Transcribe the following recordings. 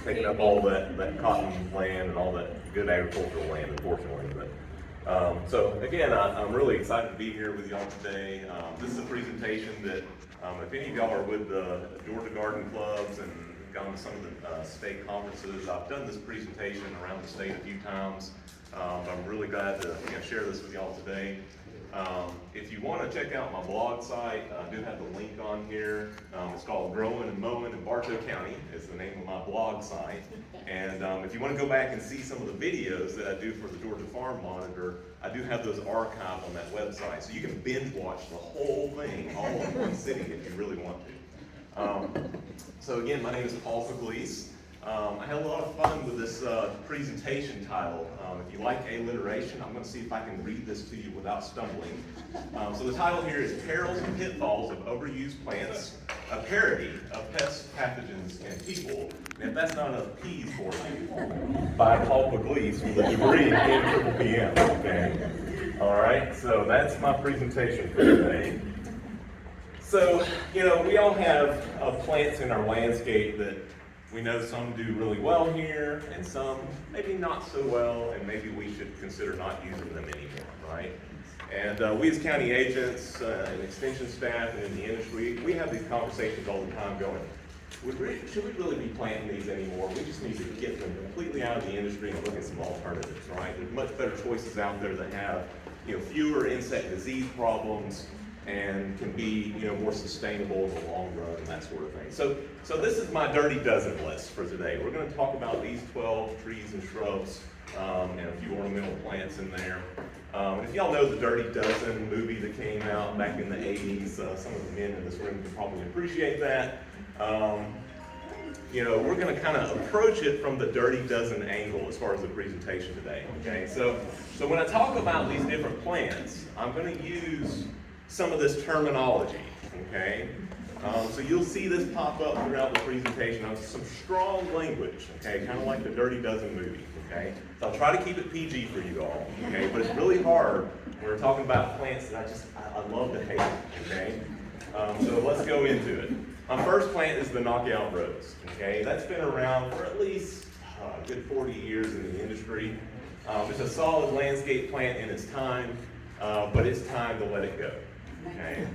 taking up all that cotton land and all that good agricultural land, unfortunately. But so again, I'm really excited to be here with y'all today. This is a presentation that if any of y'all are with the Georgia Garden Clubs and gone to some of the state conferences, I've done this presentation around the state a few times. I'm really glad to share this with y'all today. If you want to check out my blog site, I do have the link on here. It's called Growing and Mowing in Bartow County is the name of my blog site. And if you want to go back and see some of the videos that I do for the Georgia Farm Monitor, I do have those archived on that website. So you can binge watch the whole thing all in one sitting if you really want to. So again, my name is Paul Pugliese. I had a lot of fun with this presentation title. If you like alliteration, I'm going to see if I can read this to you without stumbling. So the title here is Perils and Pitfalls of Overused Plants, a parody of pests, pathogens, and people. And if that's not enough P's for you, by Paul Pugliese with a degree in PPM. Okay. All right, so that's my presentation for today. So, we all have plants in our landscape that we know some do really well here, and some maybe not so well, and maybe we should consider not using them anymore, right? And we as county agents and extension staff and in the industry, we have these conversations all the time going, should we really be planting these anymore? We just need to get them completely out of the industry and look at some alternatives, right? There's much better choices out there that have fewer insect disease problems, and can be more sustainable in the long run and that sort of thing. So this is my dirty dozen list for today. We're going to talk about these 12 trees and shrubs and a few ornamental plants in there. And if y'all know the Dirty Dozen movie that came out back in the 80s, some of the men in this room can probably appreciate that. We're going to kind of approach it from the Dirty Dozen angle as far as the presentation today. Okay, so when I talk about these different plants, I'm going to use some of this terminology, okay? So you'll see this pop up throughout the presentation on some strong language, okay? Kind of like the Dirty Dozen movie, okay? So I'll try to keep it PG for you all, okay? But it's really hard when we're talking about plants that I love to hate, okay? So let's go into it. My first plant is the knockout rose, okay? That's been around for at least a good 40 years in the industry. It's a solid landscape plant in its time, but it's time to let it go. Okay.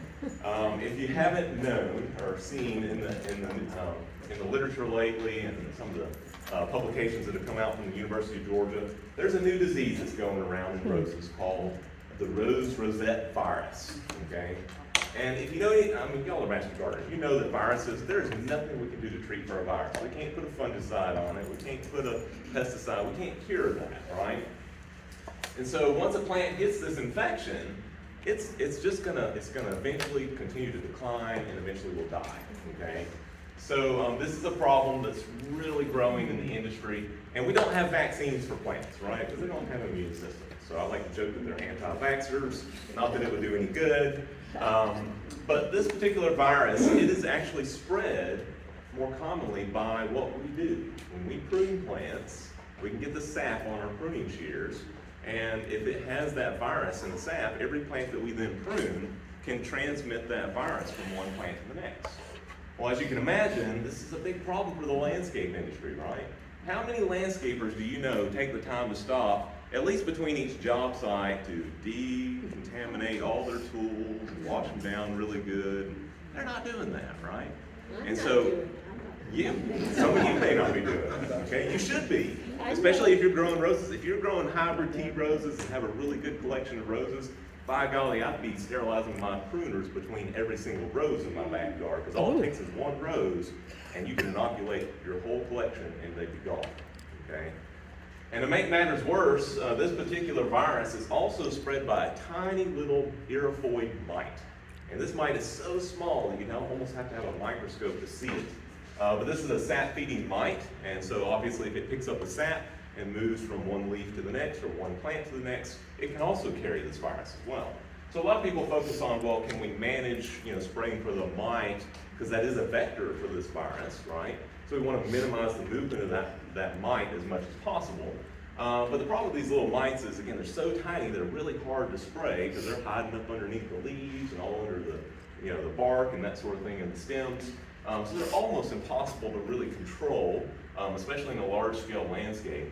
If you haven't known or seen in the literature lately and some of the publications that have come out from the University of Georgia, there's a new disease that's going around in roses called the rose rosette virus. Okay. And if you know y'all are master gardeners, you know that viruses, there's nothing we can do to treat for a virus. We can't put a fungicide on it. We can't put a pesticide. We can't cure that, right? And so once a plant gets this infection, it's gonna eventually continue to decline and eventually will die, okay? So this is a problem that's really growing in the industry, and we don't have vaccines for plants, right? Because they don't have an immune system. So I like to joke that they're anti-vaxxers, not that it would do any good. But this particular virus, it is actually spread more commonly by what we do. When we prune plants, we can get the sap on our pruning shears, and if it has that virus in the sap, every plant that we then prune can transmit that virus from one plant to the next. Well, as you can imagine, this is a big problem for the landscape industry, right? How many landscapers do you know take the time to stop, at least between each job site, to decontaminate all their tools, wash them down really good? They're not doing that, right? And so, some of you may not be doing it, okay? You should be, especially if you're growing roses. If you're growing hybrid tea roses and have a really good collection of roses, by golly, I'd be sterilizing my pruners between every single rose in my backyard, because all it takes is one rose, and you can inoculate your whole collection, and they'd be gone, okay? And to make matters worse, this particular virus is also spread by a tiny little irophoid mite. And this mite is so small that you now almost have to have a microscope to see it. But this is a sap-feeding mite, and so obviously if it picks up the sap and moves from one leaf to the next or one plant to the next, it can also carry this virus as well. So a lot of people focus on, well, can we manage spraying for the mite, because that is a vector for this virus, right? So we want to minimize the movement of that mite as much as possible. But the problem with these little mites is, again, they're so tiny, they're really hard to spray because they're hiding up underneath the leaves and all under the bark and that sort of thing and the stems. So they're almost impossible to really control especially in a large-scale landscape.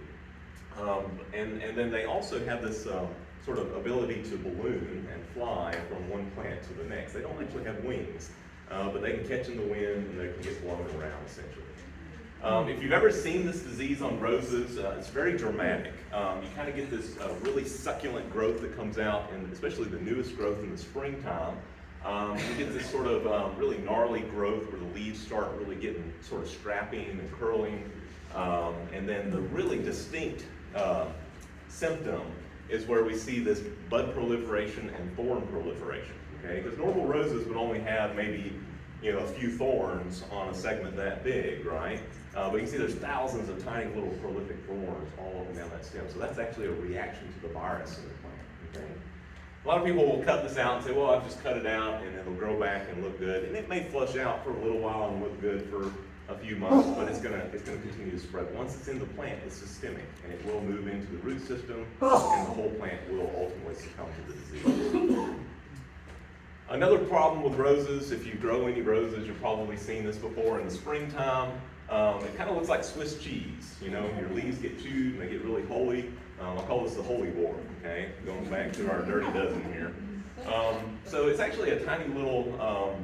And then they also have this sort of ability to balloon and fly from one plant to the next. They don't actually have wings, but they can catch in the wind and they can get blown around, essentially. If you've ever seen this disease on roses, it's very dramatic. You kind of get this really succulent growth that comes out, and especially the newest growth in the springtime. You get this sort of really gnarly growth where the leaves start really getting sort of strapping and curling. And then the really distinct symptom is where we see this bud proliferation and thorn proliferation. Okay, because normal roses would only have maybe a few thorns on a segment that big, right? But you can see there's thousands of tiny little prolific thorns all up and down that stem. So that's actually a reaction to the virus in the plant. Okay? A lot of people will cut this out and say, well, I've just cut it out and it'll grow back and look good. And it may flush out for a little while and look good for a few months, but it's gonna continue to spread. Once it's in the plant, it's systemic, and it will move into the root system, and the whole plant will ultimately succumb to the disease. Another problem with roses, if you grow any roses, you've probably seen this before in the springtime. It kind of looks like Swiss cheese. Your leaves get chewed and they get really holy. I call this the holy war, okay? Going back to our dirty dozen here. So it's actually a tiny little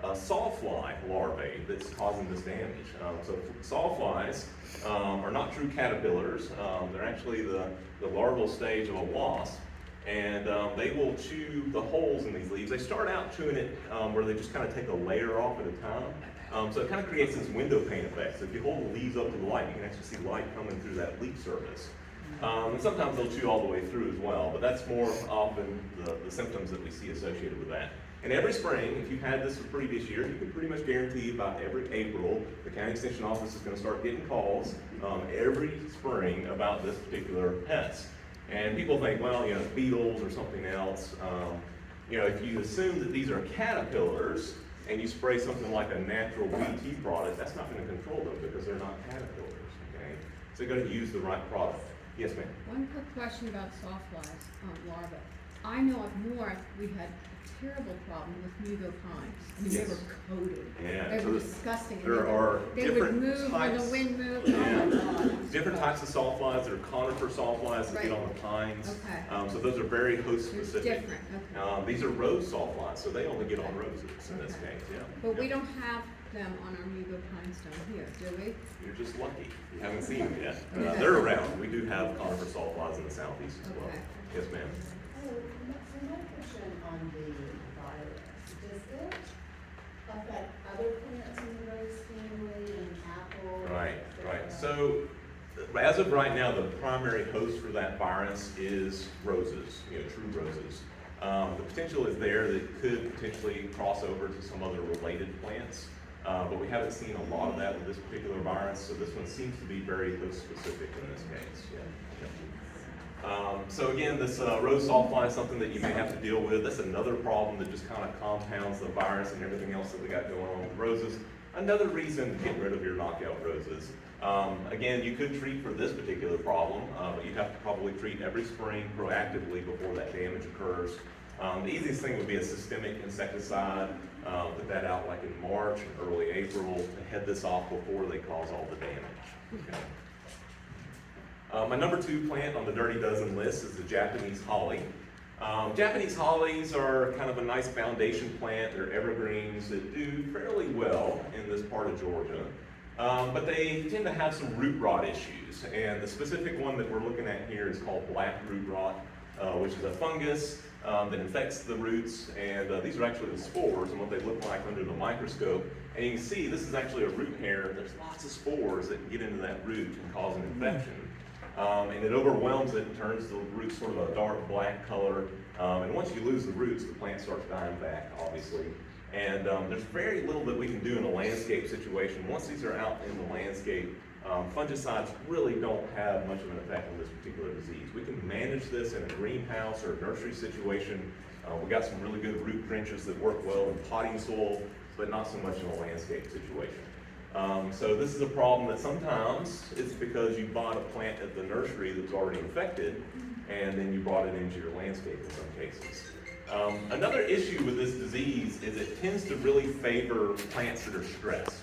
sawfly larvae that's causing this damage. So sawflies are not true caterpillars. They're actually the larval stage of a wasp. And they will chew the holes in these leaves. They start out chewing it where they just kind of take a layer off at a time. So it kind of creates this window pane effect. So if you hold the leaves up to the light, you can actually see light coming through that leaf surface. And sometimes they'll chew all the way through as well, but that's more often the symptoms that we see associated with that. And every spring, if you've had this the previous year, you can pretty much guarantee about every April, the county extension office is going to start getting calls every spring about this particular pest. And people think, well, it's beetles or something else. If you assume that these are caterpillars and you spray something like a natural BT product, that's not going to control them because they're not caterpillars, okay? So you've got to use the right product. Yes, ma'am? One quick question about sawflies, larvae. I know up north we had a terrible problem with Mugo pines. I mean, Yes. they were coated. Yeah, They were disgusting. And there are they different would move when types. the wind moved. Yeah. Oh my God. Different types of sawflies. There are conifer sawflies that get Right. on the pines. Okay. So those are very host They're specific. different, okay. These are rose sawflies, so they only get on roses in this case, yeah. But we Yeah. don't have them on our Mugo pines down here, do we? You're just lucky. You haven't seen them yet. Okay. They're around. We do have conifer sawflies in the southeast as well. Okay. Yes, ma'am. So my question on the virus, does it affect other plants in the rose family and apple? Right. So as of right now, the primary host for that virus is roses, true roses. The potential is there that it could potentially cross over to some other related plants, but we haven't seen a lot of that with this particular virus, so this one seems to be very host specific in this case. Yeah. So again, this rose sawfly is something that you may have to deal with. That's another problem that just kind of compounds the virus and everything else that we got going on with roses. Another reason to get rid of your knockout roses. Again, you could treat for this particular problem, but you'd have to probably treat every spring proactively before that damage occurs. The easiest thing would be a systemic insecticide. Put that out like in March and early April to head this off before they cause all the damage. Okay. My number 2 plant on the Dirty Dozen list is the Japanese holly. Japanese hollies are kind of a nice foundation plant. They're evergreens that do fairly well in this part of Georgia. But they tend to have some root rot issues. And the specific one that we're looking at here is called black root rot, which is a fungus that infects the roots. And these are actually the spores and what they look like under the microscope. And you can see this is actually a root hair. There's lots of spores that can get into that root and cause an infection. And it overwhelms it and turns the roots sort of a dark black color. And once you lose the roots, the plant starts dying back, obviously. And there's very little that we can do in a landscape situation. Once these are out in the landscape, fungicides really don't have much of an effect on this particular disease. We can manage this in a greenhouse or a nursery situation. We've got some really good root drenches that work well in potting soil, but not so much in a landscape situation. So this is a problem that sometimes it's because you bought a plant at the nursery that was already infected, and then you brought it into your landscape in some cases. Another issue with this disease is it tends to really favor plants that are stressed.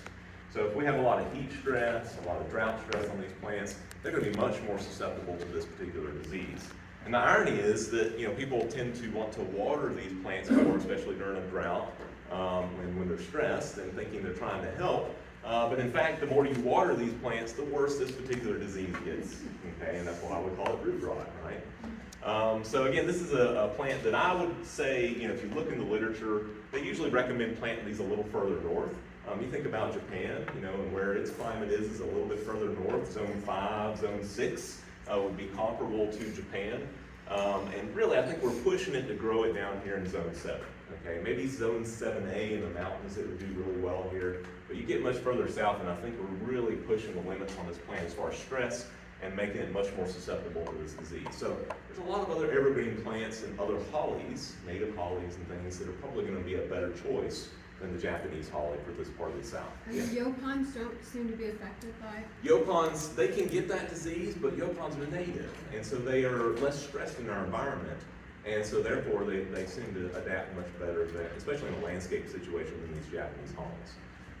So if we have a lot of heat stress, a lot of drought stress on these plants, they're going to be much more susceptible to this particular disease. And the irony is that, you know, people tend to want to water these plants more, especially during a drought, and when they're stressed and thinking they're trying to help. But in fact, the more you water these plants, the worse this particular disease gets, okay? And that's why we call it root rot, right? So again, this is a plant that I would say, you know, if you look in the literature, they usually recommend planting these a little further north. You think about Japan, you know, and where its climate is a little bit further north. Zone 5, Zone 6 would be comparable to Japan. And really, I think we're pushing it to grow it down here in Zone 7. Okay, maybe Zone 7A in the mountains, it would do really well here. But you get much further south, and I think we're really pushing the limits on this plant as far as stress and making it much more susceptible to this disease. So there's a lot of other evergreen plants and other hollies, native hollies and things that are probably going to be a better choice than the Japanese holly for this part of the South. And the yopons don't seem to be affected by it? Yopons, they can get that disease, but yopons are native, and so they are less stressed in our environment, and so therefore they seem to adapt much better, especially in a landscape situation, than these Japanese hollies.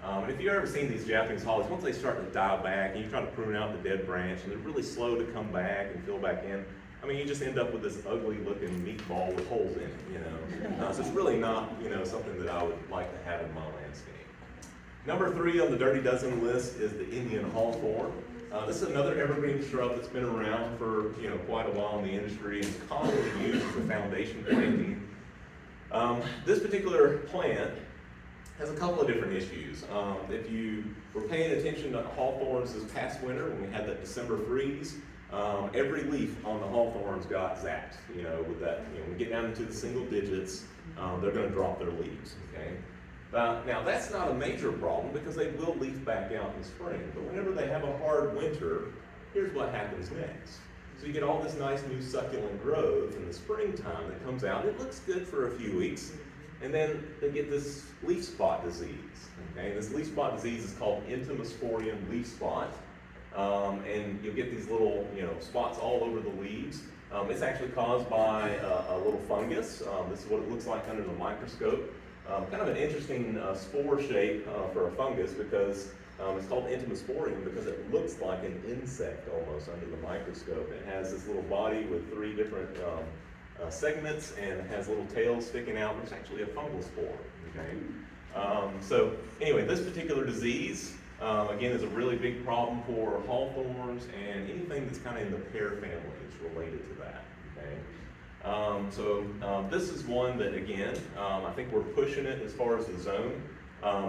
And if you've ever seen these Japanese hollies, once they start to die back, and you try to prune out the dead branch, and they're really slow to come back and fill back in, I mean, you just end up with this ugly looking meatball with holes in it, you know. So it's really not, you know, something that I would like to have in my landscape. Number 3 on the Dirty Dozen list is the Indian hawthorn. This is another evergreen shrub that's been around for, you know, quite a while in the industry and is commonly used as a foundation planting. This particular plant has a couple of different issues. If you were paying attention to hawthorns this past winter when we had that December freeze, every leaf on the hawthorns got zapped, you know, with that, you know, when we get down into the single digits, they're going to drop their leaves, okay? Now that's not a major problem because they will leaf back out in the spring, but whenever they have a hard winter, here's what happens next. So you get all this nice new succulent growth in the springtime that comes out, and it looks good for a few weeks, and then they get this leaf spot disease, okay? This leaf spot disease is called Intimasporium leaf spot. And you'll get these little, you know, spots all over the leaves. It's actually caused by a little fungus. This is what it looks like under the microscope. Kind of an interesting spore shape for a fungus because it's called Intimasporium because it looks like an insect almost under the microscope. It has this little body with 3 different segments and it has little tails sticking out. It's actually a fungal spore. Okay. So anyway, this particular disease, again, is a really big problem for hawthorns and anything that's kind of in the pear family is related to that, okay? This is one that, again, I think we're pushing it as far as the zone.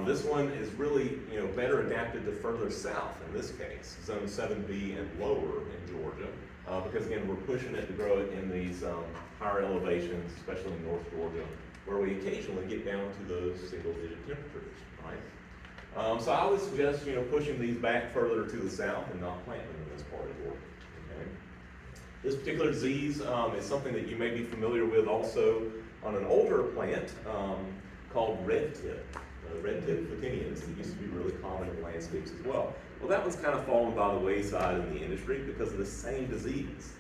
This one is really, you know, better adapted to further south in this case, zone 7B and lower in Georgia, because again, we're pushing it to grow it in these higher elevations, especially in North Georgia, where we occasionally get down to those single-digit temperatures, right? So I would suggest, you know, pushing these back further to the south and not planting them in this part of Georgia. Okay? This particular disease is something that you may be familiar with also on an older plant called red tip. Red tip photinias that used to be really common in landscapes as well. Well, that one's kind of fallen by the wayside in the industry because of the same disease.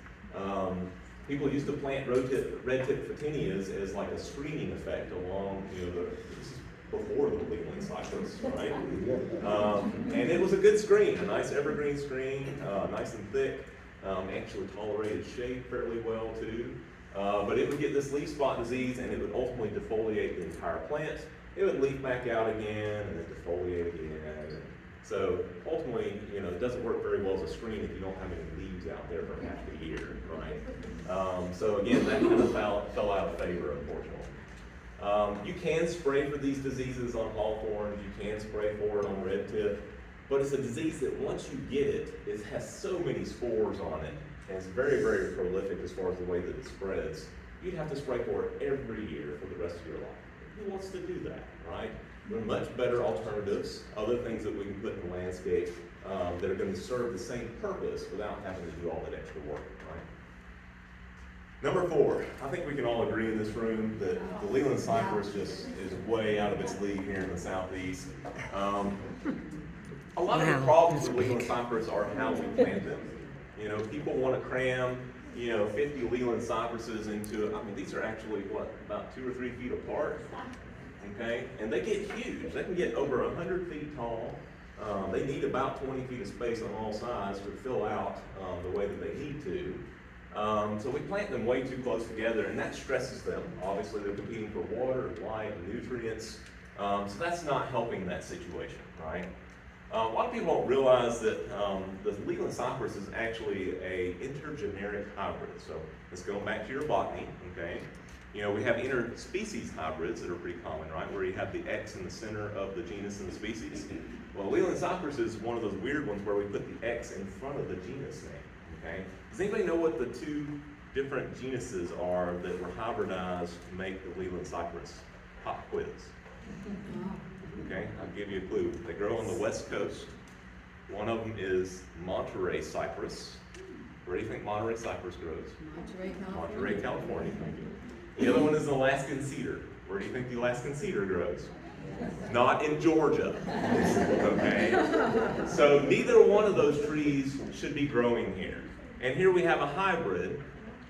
People used to plant red tip photinias as like a screening effect along, you know, this is before the Leland cycles, right? And it was a good screen, a nice evergreen screen, nice and thick, actually tolerated shade fairly well too. But it would get this leaf spot disease and it would ultimately defoliate the entire plant. It would leaf back out again and then defoliate again. And so ultimately, you know, it doesn't work very well as a screen if you don't have any leaves out there for half the year, right? So again, that kind of fell out of favor, unfortunately. You can spray for these diseases on hawthorns, you can spray for it on red tip, but it's a disease that once you get it, it has so many spores on it, and it's very, very prolific as far as the way that it spreads. You'd have to spray for it every year for the rest of your life. Who wants to do that, right? There are much better alternatives, other things that we can put in the landscape that are going to serve the same purpose without having to do all that extra work, right? Number 4, I think we can all agree in this room that the Leland cypress just is way out of its league here in the southeast. A lot of the problems with Leland cypress are how we plant them. You know, people want to cram, you know, 50 Leland cypresses into, I mean, these are actually, what, about 2 or 3 feet apart, okay? And they get huge. They can get over 100 feet tall. they need about 20 feet of space on all sides to fill out the way that they need to. So we plant them way too close together, and that stresses them. Obviously, they're competing for water, light, and nutrients. So that's not helping that situation, right? A lot of people don't realize that the Leland cypress is actually a intergeneric hybrid. So let's go back to your botany, okay? You know, we have interspecies hybrids that are pretty common, right? Where you have the X in the center of the genus and the species. Well, Leland cypress is one of those weird ones where we put the X in front of the genus name, okay? Does anybody know what the two different genuses are that were hybridized to make the Leland cypress? Pop quiz. Okay, I'll give you a clue. They grow on the West Coast. One of them is Monterey cypress. Where do you think Monterey cypress grows? Monterey, California. The other one is Alaskan cedar. Where do you think the Alaskan cedar grows? Not in Georgia. Okay? So neither one of those trees should be growing here. And here we have a hybrid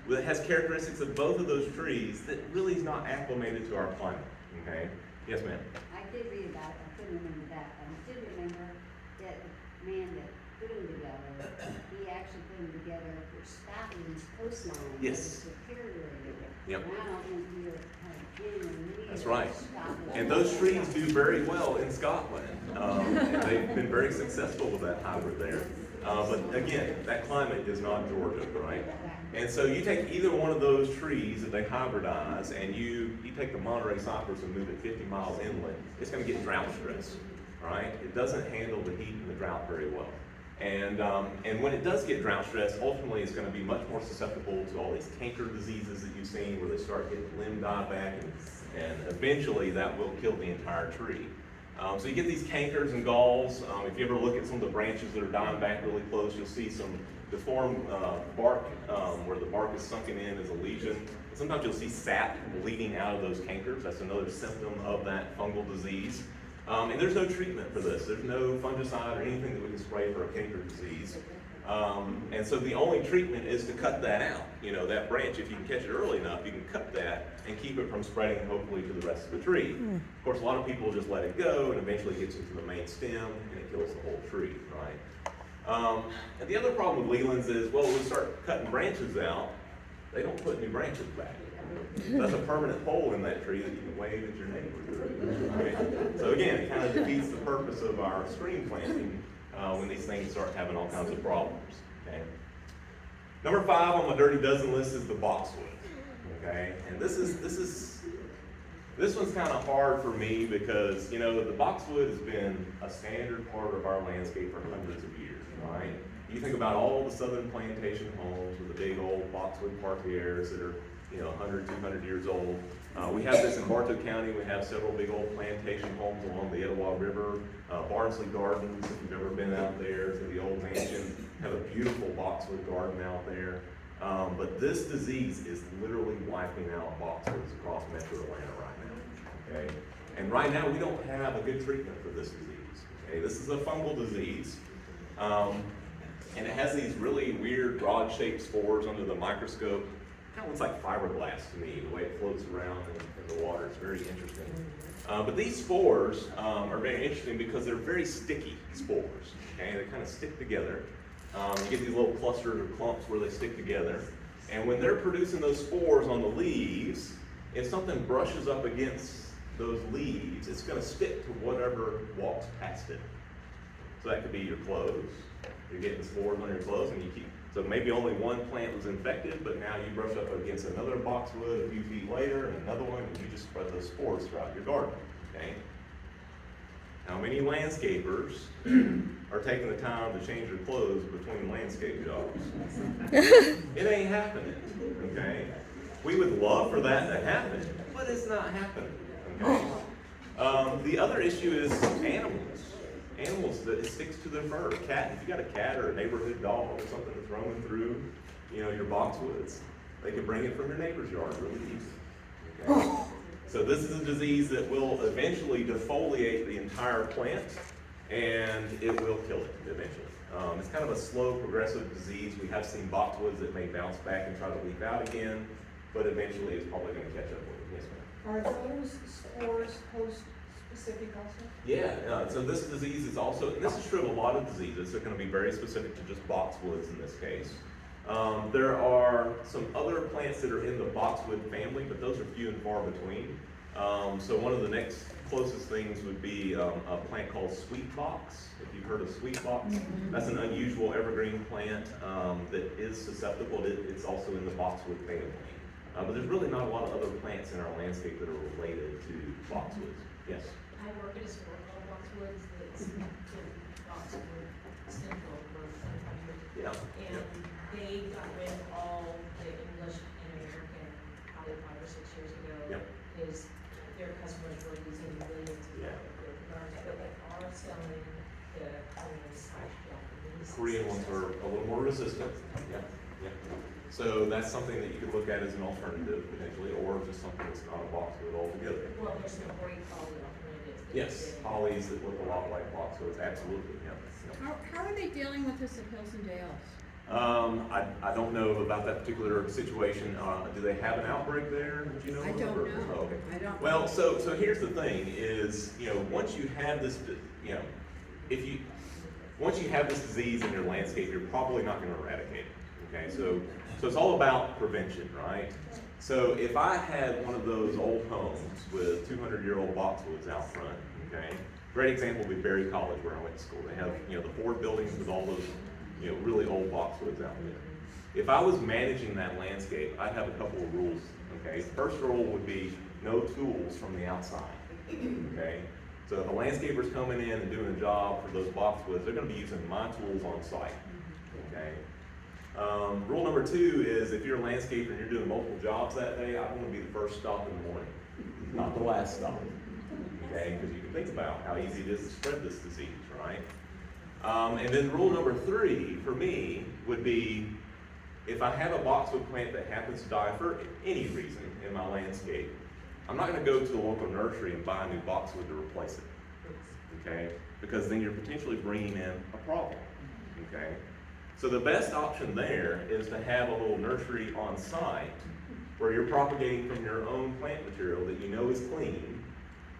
that has characteristics of both of those trees that really is not acclimated to our climate. Okay? Yes, ma'am. I did read about it, I couldn't remember that, but I did remember that the man that put them together, he actually put them together for Scotland's coastline. Yes. Deteriorated. Yep. And I don't think we have genuine need. That's right. Scotland. And those trees do very well in Scotland. And they've been very successful with that hybrid there. But again, that climate is not Georgia, right? And so you take either one of those trees that they hybridize, and you take the Monterey cypress and move it 50 miles inland, it's going to get drought stress, right? It doesn't handle the heat and the drought very well. And when it does get drought stress, ultimately it's going to be much more susceptible to all these canker diseases that you've seen where they start getting limb dieback, and eventually that will kill the entire tree. So you get these cankers and galls. If you ever look at some of the branches that are dying back really close, you'll see some deformed bark where the bark is sunken in as a lesion. Sometimes you'll see sap bleeding out of those cankers. That's another symptom of that fungal disease. And there's no treatment for this. There's no fungicide or anything that we can spray for a canker disease. And so the only treatment is to cut that out. You know, that branch, if you can catch it early enough, you can cut that and keep it from spreading hopefully to the rest of the tree. Of course, a lot of people just let it go and eventually it gets into the main stem and it kills the whole tree, right? And the other problem with Lelands is, well, when we start cutting branches out, they don't put new branches back. That's a permanent hole in that tree that you can wave at your neighbor. Okay? So again, it kind of defeats the purpose of our screen planting when these things start having all kinds of problems. Okay? Number 5 on my dirty dozen list is the boxwood. Okay, and this one's kind of hard for me because, you know, the boxwood has been a standard part of our landscape for hundreds of years, right? You think about all the southern plantation homes with the big old boxwood parterres that are, you know, 100, 200 years old. We have this in Bartow County. We have several big old plantation homes along the Etowah River. Barnsley Gardens, if you've ever been out there to the old mansion, have a beautiful boxwood garden out there. But this disease is literally wiping out boxwoods across metro Atlanta right now, okay? And right now we don't have a good treatment for this disease, okay? This is a fungal disease, and it has these really weird rod-shaped spores under the microscope. Kind of looks like fiberglass to me, the way it floats around in the water. It's very interesting. But these spores are very interesting because they're very sticky spores, okay? They kind of stick together. You get these little clusters or clumps where they stick together. And when they're producing those spores on the leaves, if something brushes up against those leaves, it's going to stick to whatever walks past it. So that could be your clothes. You're getting spores on your clothes, and you keep, so maybe only one plant was infected, but now you brush up against another boxwood a few feet later, and another one, and you just spread those spores throughout your garden, okay? How many landscapers are taking the time to change their clothes between landscape jobs? It ain't happening, okay? We would love for that to happen, but it's not happening, okay? The other issue is animals. Animals that it sticks to their fur. Cat, if you got a cat or a neighborhood dog or something that's roaming through, you know, your boxwoods, they can bring it from your neighbor's yard really easy, okay? So this is a disease that will eventually defoliate the entire plant, and it will kill it eventually. It's kind of a slow, progressive disease. We have seen boxwoods that may bounce back and try to leaf out again, but eventually it's probably going to catch up with it. Yes, ma'am. Are those spores specific also? Yeah, so this disease is also, and this is true of a lot of diseases, they're gonna be very specific to just boxwoods in this case. There are some other plants that are in the boxwood family, but those are few and far between. So one of the next closest things would be a plant called sweet box. If you've heard of sweet box, that's an unusual evergreen plant that is susceptible. It's also in the boxwood family. But there's really not a lot of other plants in our landscape that are related to boxwoods. Yes? I work at a store called Boxwoods that's in Boxwood, Central for 25 years. Yeah. And they got rid of all the English and American probably 5 or 6 years ago. Yep. Is their customers were losing millions of Yeah. dollars, but they are selling the Korean/Japanese. Korean ones are a little more resistant. Yeah, yeah. So that's something that you could look at as an alternative potentially, or just something that's not a boxwood altogether. Well, there's some great quality alternatives. that Yes, you can- hollies that look a lot like boxwoods, absolutely, yeah. Yeah. How are they dealing with this at Hills and Dales? I don't know about that particular situation. Do they have an outbreak there? Do you know? I don't Or- know. Oh, okay. I don't Well, know. so here's the thing is, once you have this, once you have this disease in your landscape, you're probably not gonna eradicate it, okay? So it's all about prevention, right? So if I had one of those old homes with 200-year-old boxwoods out front, okay? Great example would be Berry College where I went to school. They have, the Ford buildings with all those, really old boxwoods out there. If I was managing that landscape, I'd have a couple of rules, okay? First rule would be no tools from the outside, okay? So if a landscaper's coming in and doing a job for those boxwoods, they're gonna be using my tools on site, okay? Rule number 2 is if you're a landscaper and you're doing multiple jobs that day, I want to be the first stop in the morning, not the last stop, okay? Because you can think about how easy it is to spread this disease, right? And then rule number 3 for me would be if I have a boxwood plant that happens to die for any reason in my landscape, I'm not going to go to the local nursery and buy a new boxwood to replace it, okay? Because then you're potentially bringing in a problem, okay? So the best option there is to have a little nursery on site where you're propagating from your own plant material that you know is clean,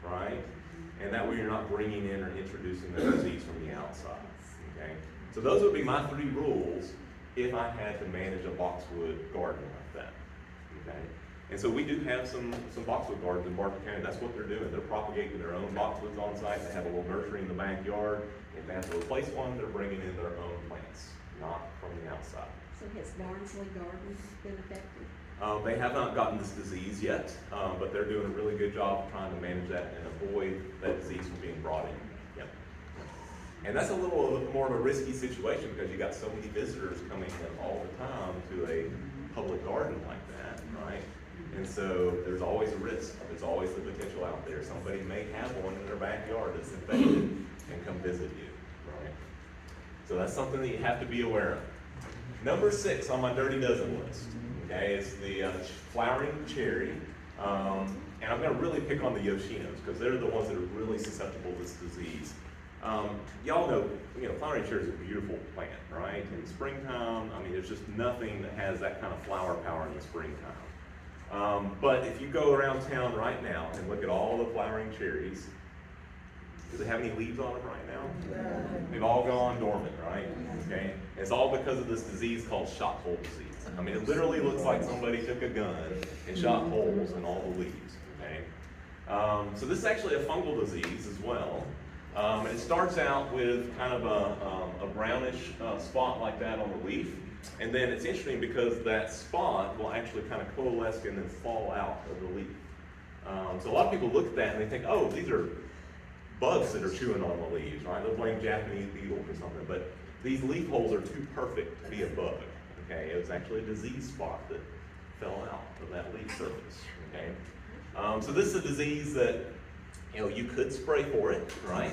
right? And that way you're not bringing in or introducing the disease from the outside, okay? So those would be my 3 rules if I had to manage a boxwood garden like that, okay? And so we do have some boxwood gardens in Bartow County. That's what they're doing. They're propagating their own boxwoods on site. They have a little nursery in the backyard. If they have to replace one, they're bringing in their own plants, not from the outside. So has Barnsley Gardens been affected? They have not gotten this disease yet, but they're doing a really good job of trying to manage that and avoid that disease from being brought in. Yep. And that's a little more of a risky situation because you got so many visitors coming in all the time to a public garden like that, right? And so there's always a risk. There's always the potential out there. Somebody may have one in their backyard that's infected and come visit you, right? So that's something that you have to be aware of. Number 6 on my dirty dozen list, okay, is the flowering cherry. And I'm gonna really pick on the Yoshinos because they're the ones that are really susceptible to this disease. Y'all know, flowering cherry is a beautiful plant, right? In springtime, there's just nothing that has that kind of flower power in the springtime. But if you go around town right now and look at all the flowering cherries, do they have any leaves on them right now? They've all gone dormant, right? Okay? It's all because of this disease called shot hole disease. It literally looks like somebody took a gun and shot holes in all the leaves, okay? So this is actually a fungal disease as well. And it starts out with kind of a brownish spot like that on the leaf. And then it's interesting because that spot will actually kind of coalesce and then fall out of the leaf. So a lot of people look at that and they think, oh, these are bugs that are chewing on the leaves, right? They'll blame Japanese beetles or something. But these leaf holes are too perfect to be a bug, okay? It was actually a disease spot that fell out of that leaf surface, okay? So this is a disease that, you could spray for it, right?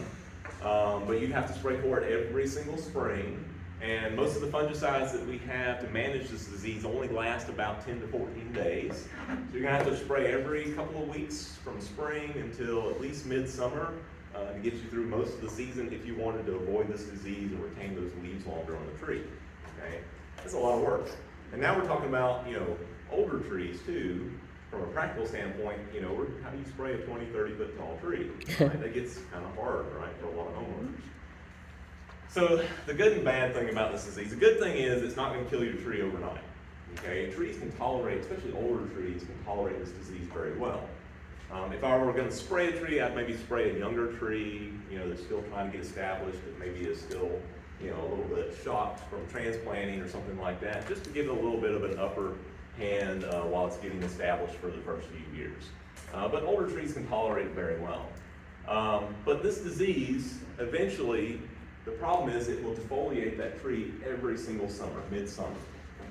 But you have to spray for it every single spring. And most of the fungicides that we have to manage this disease only last about 10 to 14 days. So you're gonna have to spray every couple of weeks from spring until at least midsummer to get you through most of the season if you wanted to avoid this disease and retain those leaves longer on the tree, okay? That's a lot of work. And now we're talking about, older trees too. from a practical standpoint, how do you spray a 20, 30 foot tall tree? Right? That gets kind of hard, right, for a lot of homeowners. So the good and bad thing about this disease, the good thing is it's not going to kill your tree overnight. Okay, trees can tolerate, especially older trees, can tolerate this disease very well. If I were going to spray a tree, I'd maybe spray a younger tree, that's still trying to get established, that maybe is still, a little bit shocked from transplanting or something like that, just to give it a little bit of an upper hand while it's getting established for the first few years. But older trees can tolerate it very well. But this disease, eventually, the problem is it will defoliate that tree every single summer, midsummer.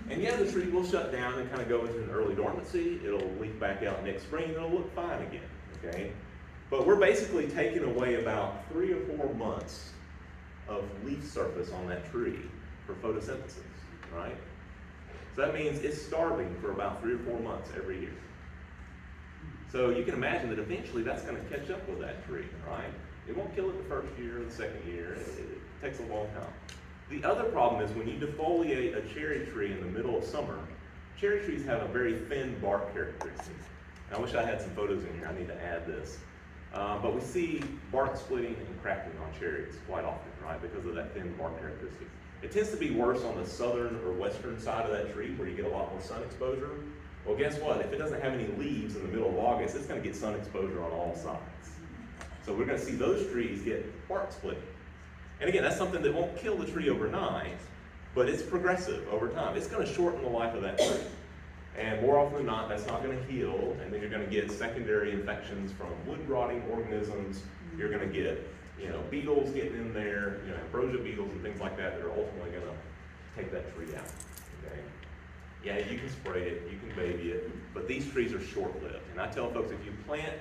And yeah, the tree will shut down and kind of go into an early dormancy. It'll leaf back out next spring, and it'll look fine again, okay? But we're basically taking away about 3 or 4 months of leaf surface on that tree for photosynthesis, right? So that means it's starving for about 3 or 4 months every year. So you can imagine that eventually that's going to catch up with that tree, right? It won't kill it the first year or the second year. It takes a long time. The other problem is when you defoliate a cherry tree in the middle of summer, cherry trees have a very thin bark characteristic. And I wish I had some photos in here. I need to add this. But we see bark splitting and cracking on cherries quite often, right, because of that thin bark characteristic. It tends to be worse on the southern or western side of that tree where you get a lot more sun exposure. Well, guess what? If it doesn't have any leaves in the middle of August, it's going to get sun exposure on all sides. So we're going to see those trees get bark splitting. And again, that's something that won't kill the tree overnight, but it's progressive over time. It's going to shorten the life of that tree. And more often than not, that's not going to heal, and then you're going to get secondary infections from wood rotting organisms. You're going to get, beetles getting in there, ambrosia beetles and things like that that are ultimately going to take that tree out, okay? Yeah, you can spray it, you can baby it, but these trees are short-lived. And I tell folks, if you plant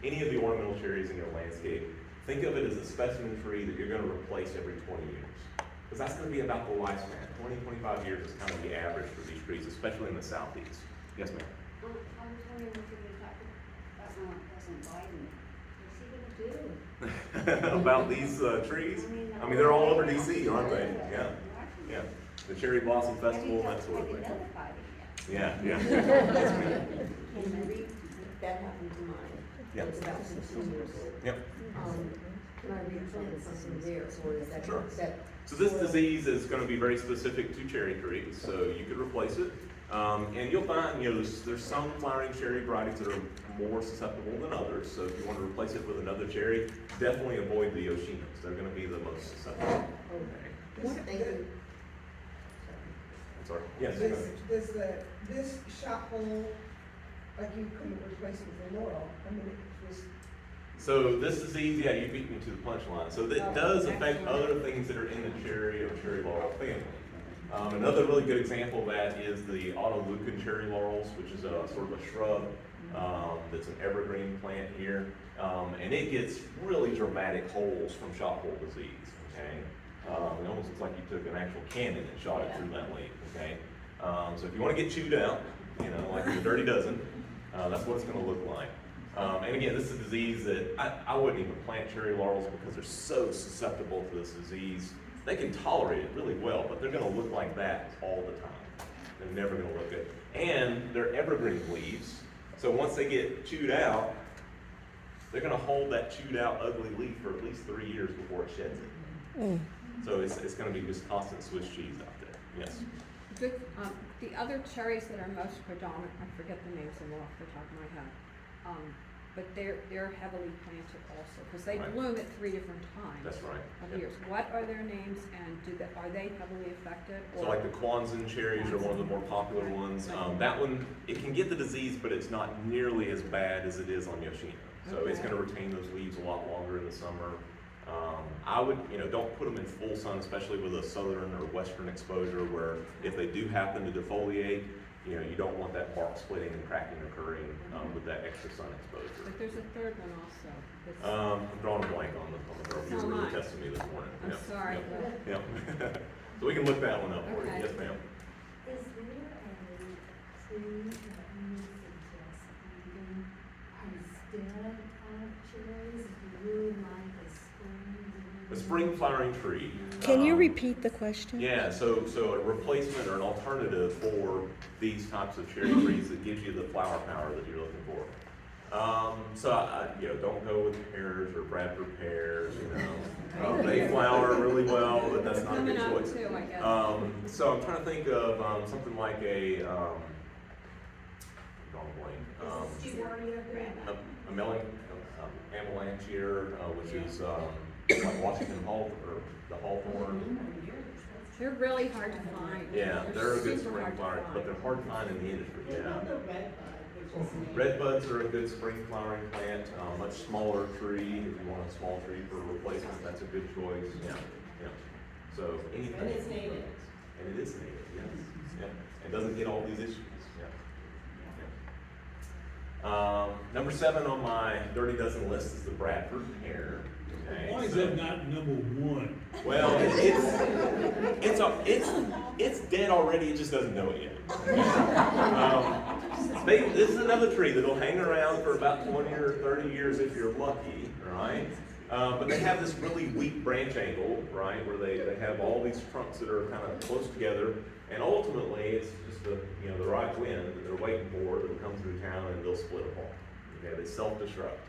any of the ornamental cherries in your landscape, think of it as a specimen tree that you're going to replace every 20 years. Because that's going to be about the lifespan. 20, 25 years is kind of the average for these trees, especially in the southeast. Yes, ma'am? I was wondering what you were talking about President Biden. What's he gonna do? About these trees? I mean, they're all over DC, aren't they? Yeah. Yeah. The Cherry Blossom Festival, that sort of thing. Yeah, yeah. Yes, ma'am. That happened to mine. Yep. It's about 16 years old. Yep. Can I replant something there, or is that? Sure. That So this disease is going to be very specific to cherry trees, so you could replace it. And you'll find, there's some flowering cherry varieties that are more susceptible than others. So if you want to replace it with another cherry, definitely avoid the Yoshinos. They're going to be the most susceptible. Okay. I'm sorry. Yes. go ahead. This shot hole, like you couldn't replace it with a laurel, I mean, it was. So this disease, yeah, you beat me to the punchline. So it does affect other things that are in the cherry or cherry laurel family. Another really good example of that is the autoleucon cherry laurels, which is a sort of a shrub that's an evergreen plant here. And it gets really dramatic holes from shot hole disease, okay? It almost looks like you took an actual cannon and shot it through that leaf, okay? So if you want to get chewed out, like the Dirty Dozen, that's what it's going to look like. And again, this is a disease that I wouldn't even plant cherry laurels because they're so susceptible to this disease. They can tolerate it really well, but they're going to look like that all the time. They're never going to look good. And they're evergreen leaves, so once they get chewed out, they're going to hold that chewed out ugly leaf for at least 3 years before it sheds it. So it's going to be just constant Swiss cheese out there. Yes? The other cherries that are most predominant, I forget the names of them off the top of my head, but they're heavily planted also, because they Right. bloom at 3 different times That's right. of Yep. years. What are their names, and are they heavily affected? So like the Kwanzan cherries are one of the more popular ones. That one, it can get the disease, but it's not nearly as bad as it is on Yoshino. So it's Okay. going to retain those leaves a lot longer in the summer. I would, don't put them in full sun, especially with a southern or western exposure where if they do happen to defoliate, you don't want that bark splitting and cracking occurring with that extra sun exposure. But there's a third one also. that's- I'm drawing a blank on the girl. You So were am really I. testing me this morning. I'm Yep, sorry, yep, but- Yep. So we can look that one up for you. Okay. Yes, ma'am. Is there a tree that you suggest planting instead of cherries? If you really like a spring? A spring flowering tree. Can you repeat the question? Yeah, so a replacement or an alternative for these types of cherry trees that gives you the flower power that you're looking for. Don't go with pears or Bradford pears, they flower really well, but that's not a good Coming up choice. too, I guess. So I'm trying to think of, something like a, drawing a blank, a Amalanchier, which is, like Washington or the Hawthorn. They're really hard to find. Yeah, they're a good super spring hard to flower, find. but they're hard to find in the industry, And yeah. then the red bud, which is native. Red buds are a good spring flowering plant, much smaller tree. If you want a small tree for replacement, that's a good choice. Yeah, yeah. So anything. And it's native. And it is native, yes. Yeah. It doesn't get all these issues. Yeah. Number 7 on my dirty dozen list is the Bradford pear. Okay, Why is so- that not number 1? Well, it's dead already. It just doesn't know it yet. This is another tree that'll hang around for about 20 or 30 years if you're lucky, right? But they have this really weak branch angle, right, where they have all these trunks that are kind of close together, and ultimately it's just the right wind that they're waiting for that'll come through town and they'll split apart. Okay, they self-destruct.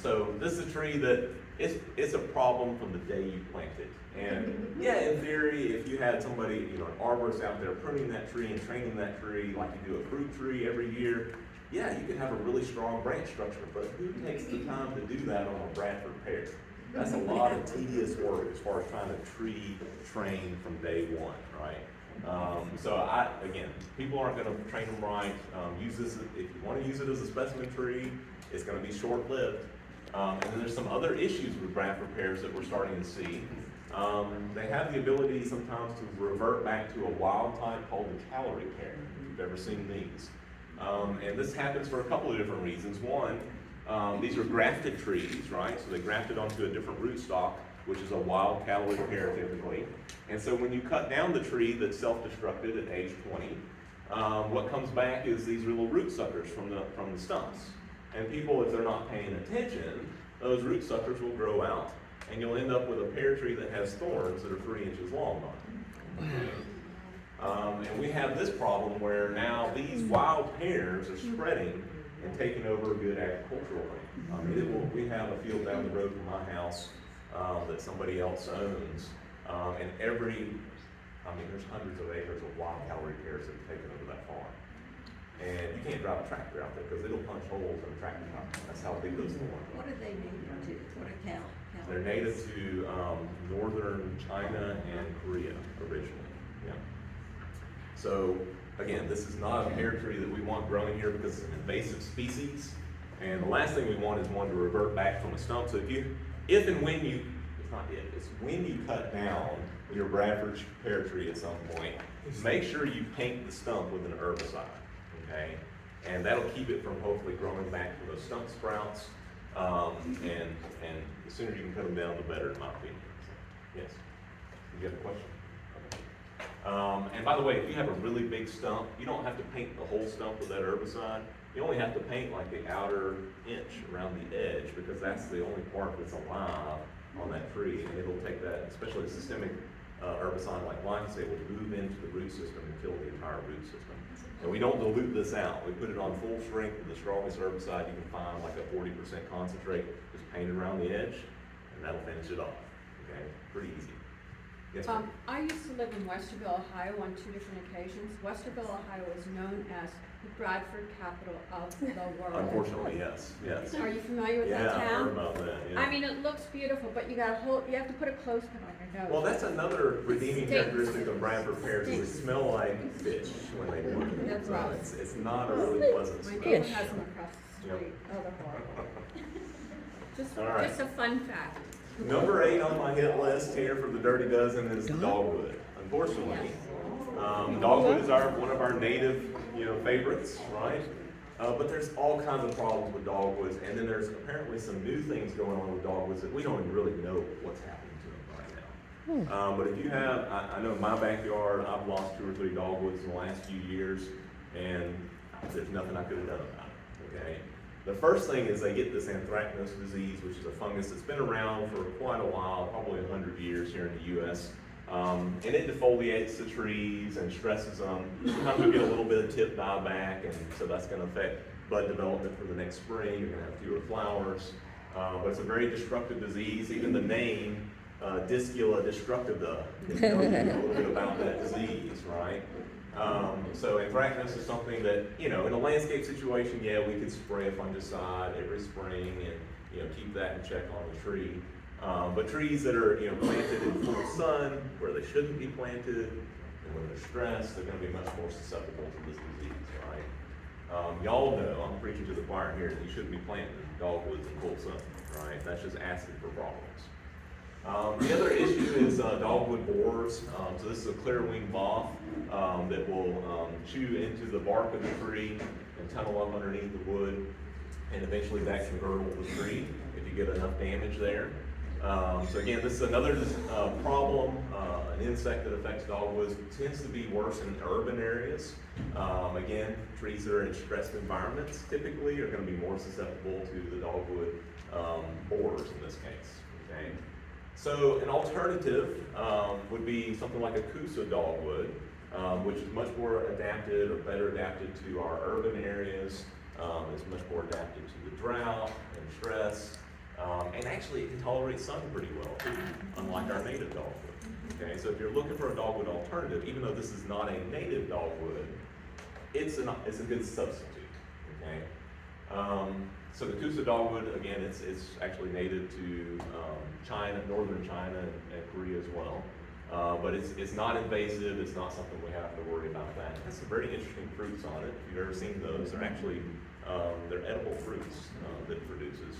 So this is a tree that it's a problem from the day you plant it. And yeah, in theory, if you had somebody, an arborist out there pruning that tree and training that tree like you do a fruit tree every year, yeah, you could have a really strong branch structure, but who takes the time to do that on a Bradford pear? That's a lot of tedious work as far as trying to tree train from day one, right? Again, people aren't gonna train them right. Use this, if you wanna use it as a specimen tree, it's gonna be short-lived. And then there's some other issues with Bradford pears that we're starting to see. They have the ability sometimes to revert back to a wild type called the calorie pear. If you've ever seen these. And this happens for a couple of different reasons. One, these are grafted trees, right? So they grafted onto a different rootstock, which is a wild calorie pear typically. And so when you cut down the tree that's self-destructed at age 20, what comes back is these little root suckers from the stumps. And people, if they're not paying attention, those root suckers will grow out, and you'll end up with a pear tree that has thorns that are 3 inches long on it. And we have this problem where now these wild pears are spreading and taking over good agricultural land. We have a field down the road from my house that somebody else owns, and there's hundreds of acres of wild calorie pears that have taken over that farm. And you can't drive a tractor out there because it'll punch holes in the tractor top. That's how big those thorns are. What are they native to? What are cow? They're native to northern China and Korea originally. Yeah. So again, this is not a pear tree that we want growing here because it's an invasive species. And the last thing we want is one to revert back from a stump. So it's when you cut down your Bradford pear tree at some point, make sure you paint the stump with an herbicide. Okay, and that'll keep it from hopefully growing back to those stump sprouts. And the sooner you can cut them down, the better, in my opinion. So, yes. You got a question? Okay. And by the way, if you have a really big stump, you don't have to paint the whole stump with that herbicide. You only have to paint like the outer inch around the edge because that's the only part that's alive on that tree, and it'll take that, especially a systemic herbicide like glyphosate, will move into the root system and kill the entire root system. And we don't dilute this out. We put it on full strength with the strongest herbicide you can find, like a 40% concentrate, just paint it around the edge, and that'll finish it off. Okay, pretty easy. Yes, ma'am? I used to live in Westerville, Ohio on 2 different occasions. Westerville, Ohio is known as the Bradford capital of the world. Unfortunately, yes, yes. Are you familiar with Yeah, that I've heard town? about that, yeah. I mean, it looks beautiful, but you have to put a clothespin on your nose. Well, that's another redeeming Stinks. characteristic of Bradford pears, is they smell like fish when they bloom. That's So right. it's not a really pleasant My smell. neighbor has them across the Yep. street. Oh, they're horrible. All right. Just a fun fact. Number 8 on my hit list here for the Dirty Dozen is dogwood. Unfortunately, dogwood is one of our native, favorites, right? But there's all kinds of problems with dogwoods, and then there's apparently some new things going on with dogwoods that we don't even really know what's happening to them right now. But if you have, I know in my backyard, I've lost 2 or 3 dogwoods in the last few years, and there's nothing I could have done about it, okay? The first thing is they get this anthracnose disease, which is a fungus that's been around for quite a while, probably 100 years here in the U.S. And it defoliates the trees and stresses them. Sometimes we get a little bit of tip dieback, and so that's going to affect bud development for the next spring. You're going to have fewer flowers. But it's a very destructive disease. Even the name, Discula destructiva, tells you a little bit about that disease, right? So anthracnose is something that, in a landscape situation, yeah, we could spray a fungicide every spring and, keep that in check on the tree. But trees that are, planted in full sun, where they shouldn't be planted, and when they're stressed, they're gonna be much more susceptible to this disease, right? Y'all know, I'm preaching to the choir here, that you shouldn't be planting dogwoods in full sun, right? That's just asking for problems. The other issue is dogwood borers. So this is a clear-winged moth that will chew into the bark of the tree and tunnel up underneath the wood, and eventually that can girdle the tree if you get enough damage there. So again, this is another problem, an insect that affects dogwoods. It tends to be worse in urban areas. Again, trees that are in stressed environments typically are going to be more susceptible to the dogwood borers in this case. Okay. So an alternative would be something like a Coosa dogwood, which is much more adapted or better adapted to our urban areas. It's much more adapted to the drought and stress. And actually it can tolerate sun pretty well too, unlike our native dogwood. Okay, so if you're looking for a dogwood alternative, even though this is not a native dogwood, it's a good substitute. Okay. So the Coosa dogwood, again, it's actually native to China, northern China, and Korea as well. But it's not invasive. It's not something we have to worry about that. It has some very interesting fruits on it. If you've ever seen those, they're actually they're edible fruits that it produces.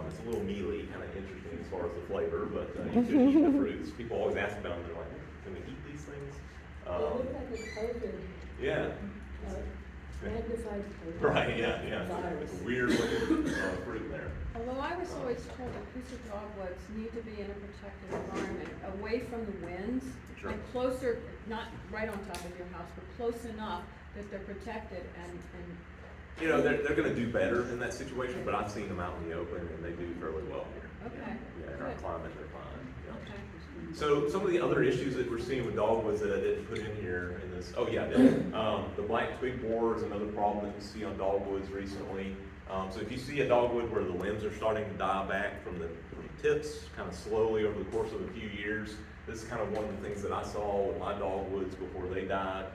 It's a little mealy, kind of interesting as far as the flavor, but you could eat the fruits. People always ask about them. They're like, can we eat these things? They look like a COVID, Yeah. magnified. Right. Yeah. Yeah. Virus. It's a weird looking fruit there. Although I was always told that Coosa dogwoods need to be in a protected environment, away from the winds, Sure. and closer, not right on top of your house, but close enough that they're protected and They're going to do better in that situation, but I've seen them out in the open and they do fairly well here. okay. Yeah, in our Good. climate, they're fine. Yeah. Okay. So some of the other issues that we're seeing with dogwoods that I didn't put in here in this, I did. The black twig borer is another problem that we see on dogwoods recently. So if you see a dogwood where the limbs are starting to die back from the tips, kind of slowly over the course of a few years, this is kind of one of the things that I saw with my dogwoods before they died.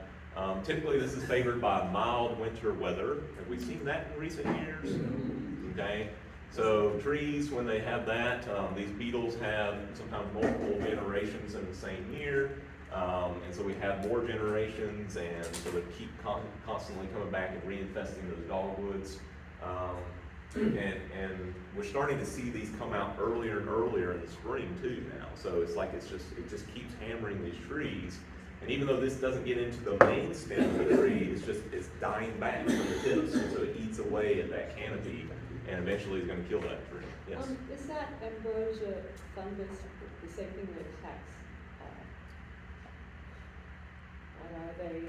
Typically, this is favored by mild winter weather. Have we seen that in recent years? Okay. So trees, when they have that, these beetles have sometimes multiple generations in the same year. And so we have more generations, and so they keep constantly coming back and reinfesting those dogwoods. And we're starting to see these come out earlier and earlier in the spring too now. So it's like it just keeps hammering these trees. And even though this doesn't get into the main stem of the tree, it's dying back from the tips, and so it eats away at that canopy, and eventually is going to kill that tree. Yes. Is that ambrosia fungus the same thing that attacks, what are they?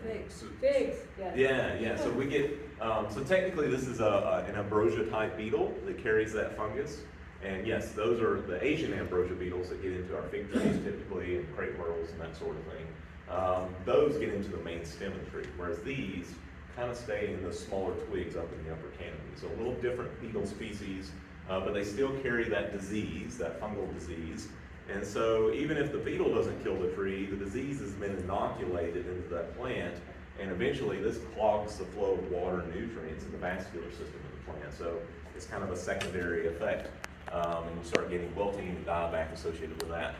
Figs. Figs, yes. Yeah. So we get, so technically this is an ambrosia type beetle that carries that fungus. And yes, those are the Asian ambrosia beetles that get into our fig trees typically, and crepe myrtles and that sort of thing. Those get into the main stem of the tree, whereas these kind of stay in the smaller twigs up in the upper canopy. So a little different beetle species, but they still carry that disease, that fungal disease. And so even if the beetle doesn't kill the tree, the disease has been inoculated into that plant, and eventually this clogs the flow of water and nutrients in the vascular system of the plant. So it's kind of a secondary effect. And you start getting wilting and dieback associated with that.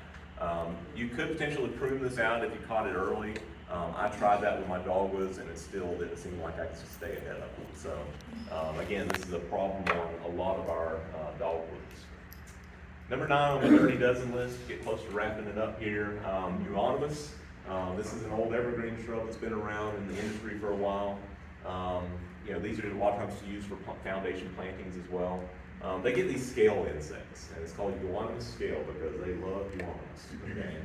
You could potentially prune this out if you caught it early. I tried that with my dogwoods, and it still didn't seem like I could stay ahead of them. So again, this is a problem on a lot of our dogwoods. Number 9 on the Dirty Dozen list, get close to wrapping it up here. Euonymus. This is an old evergreen shrub that's been around in the industry for a while. These are a lot of times used for foundation plantings as well. They get these scale insects, and it's called Euonymus scale because they love Euonymus. Okay?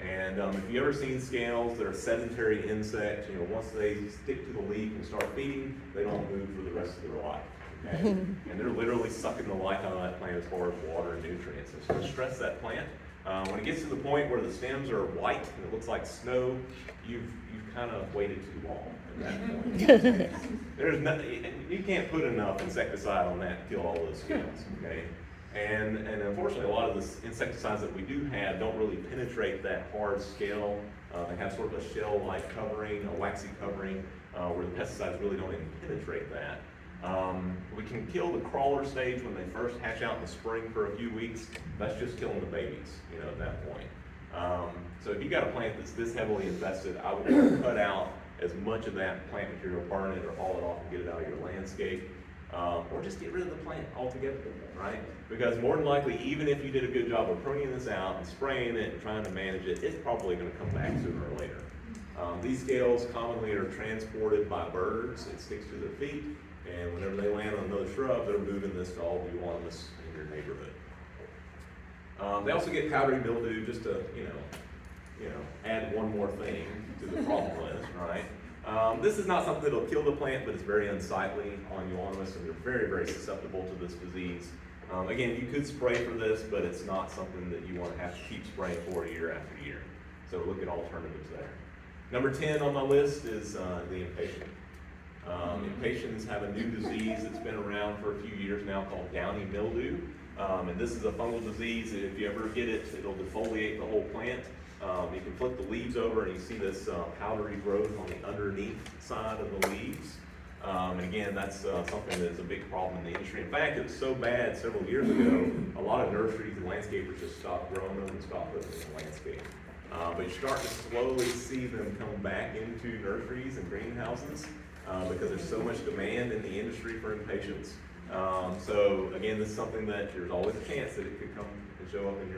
And if you ever seen scales, they're a sedentary insect. You know, once they stick to the leaf and start feeding, they don't move for the rest of their life. Okay? And they're literally sucking the life out of that plant as far as water and nutrients. It's going to stress that plant. When it gets to the point where the stems are white and it looks like snow, you've kind of waited too long at that point. There's nothing, you can't put enough insecticide on that to kill all those scales. Okay? And unfortunately, a lot of the insecticides that we do have don't really penetrate that hard scale. They have sort of a shell-like covering, a waxy covering, where the pesticides really don't even penetrate that. We can kill the crawler stage when they first hatch out in the spring for a few weeks. That's just killing the babies, you know, at that point. So if you got a plant that's this heavily infested, I would cut out as much of that plant material, burn it or haul it off and get it out of your landscape. Or just get rid of the plant altogether, right? Because more than likely, even if you did a good job of pruning this out and spraying it and trying to manage it, it's probably going to come back sooner or later. These scales commonly are transported by birds. It sticks to their feet, and whenever they land on another shrub, they're moving this to all the euonymus in your neighborhood. They also get powdery mildew, just to add one more thing to the problem list, right? This is not something that'll kill the plant, but it's very unsightly on euonymus, and they're very, very susceptible to this disease. Again, you could spray for this, but it's not something that you want to have to keep spraying for year after year. So look at alternatives there. Number 10 on my list is the impatient. Impatiens have a new disease that's been around for a few years now called downy mildew. And this is a fungal disease. If you ever get it, it'll defoliate the whole plant. You can flip the leaves over and you see this powdery growth on the underneath side of the leaves. And again, that's something that is a big problem in the industry. In fact, it was so bad several years ago, a lot of nurseries and landscapers just stopped growing them and stopped putting them in the landscape. But you're starting to slowly see them come back into nurseries and greenhouses because there's so much demand in the industry for impatiens. So again, this is something that there's always a chance that it could come and show up in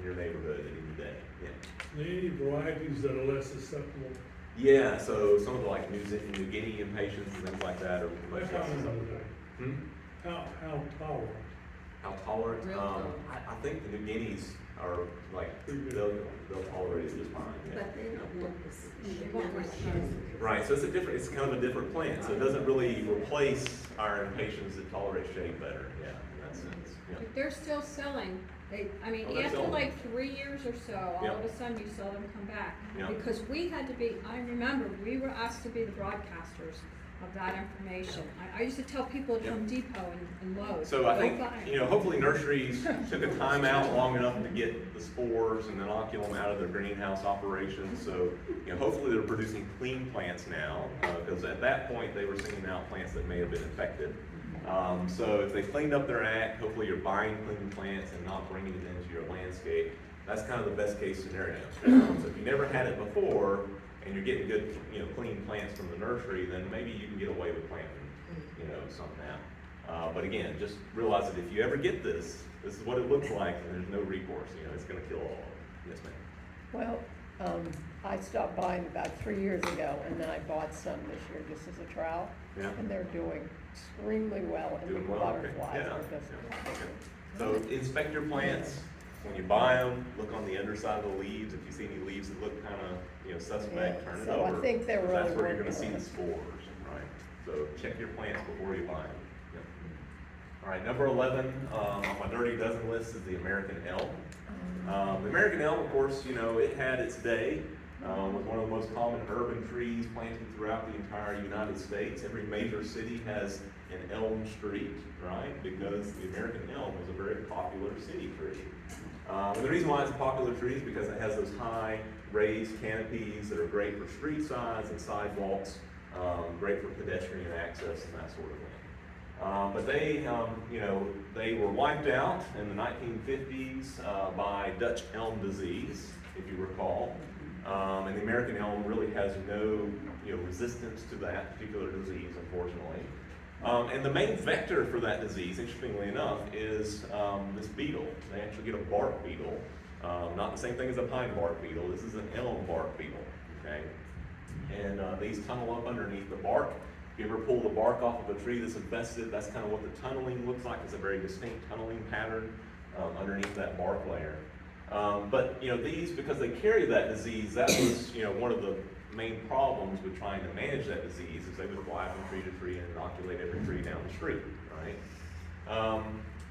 your neighborhood at any day. Yeah. Any varieties that are less susceptible? Yeah, so some of the like New Guinea impatiens and things like that are much less How susceptible. tolerant? How tolerant? Real tolerant. I think the New Guineas are like they'll tolerate it just fine. Yeah. But they don't want this. They won't respond. Right, so it's kind of a different plant, so it doesn't really replace our impatiens that tolerate shade better. Yeah, in that sense. Yeah. But they're still selling. Oh, they're After selling. like 3 years or so, all Yeah. of a sudden you saw them come back. Yeah. Because we had to be, I remember, we were asked to be the broadcasters of that information. I used to tell people at Yeah. Home Depot and Lowe's. So I "Go think, buy 'em." hopefully nurseries took a time out long enough to get the spores and inoculum out of their greenhouse operations. So, hopefully they're producing clean plants now, because at that point they were sending out plants that may have been infected. So if they cleaned up their act, hopefully you're buying clean plants and not bringing it into your landscape. That's kind of the best case scenario. So if you never had it before and you're getting good, clean plants from the nursery, then maybe you can get away with planting, some now. But again, just realize that if you ever get this is what it looks like, and there's no recourse. It's going to kill all of it. Yes, ma'am. Well, I stopped buying about 3 years ago, and then I bought some this year just as a trial. Yeah. And they're doing extremely well, and the Doing well, okay. butterflies Yeah. are just. Yeah. Okay. So inspect your plants. When you buy them, look on the underside of the leaves. If you see any leaves that look kind of, suspect, Yeah. turn it So I over. think they're really That's where you're going to working see on the it. spores, right? So check your plants before you buy them. Yep. All right, number 11 on my dirty dozen list is the American elm. The American elm, of course, it had its day. Was one of the most common urban trees planted throughout the entire United States. Every major city has an elm street, right? Because the American elm was a very popular city tree. And the reason why it's a popular tree is because it has those high raised canopies that are great for street signs and sidewalks, great for pedestrian access and that sort of thing. But they were wiped out in the 1950s by Dutch elm disease, if you recall. And the American elm really has no resistance to that particular disease, unfortunately. And the main vector for that disease, interestingly enough, is this beetle. They actually get a bark beetle. Not the same thing as a pine bark beetle. This is an elm bark beetle, okay? And these tunnel up underneath the bark. If you ever pull the bark off of a tree that's infested, that's kind of what the tunneling looks like. It's a very distinct tunneling pattern underneath that bark layer. But, you know, these, because they carry that disease, that was, you know, one of the main problems with trying to manage that disease is they would fly from tree to tree and inoculate every tree down the street, right?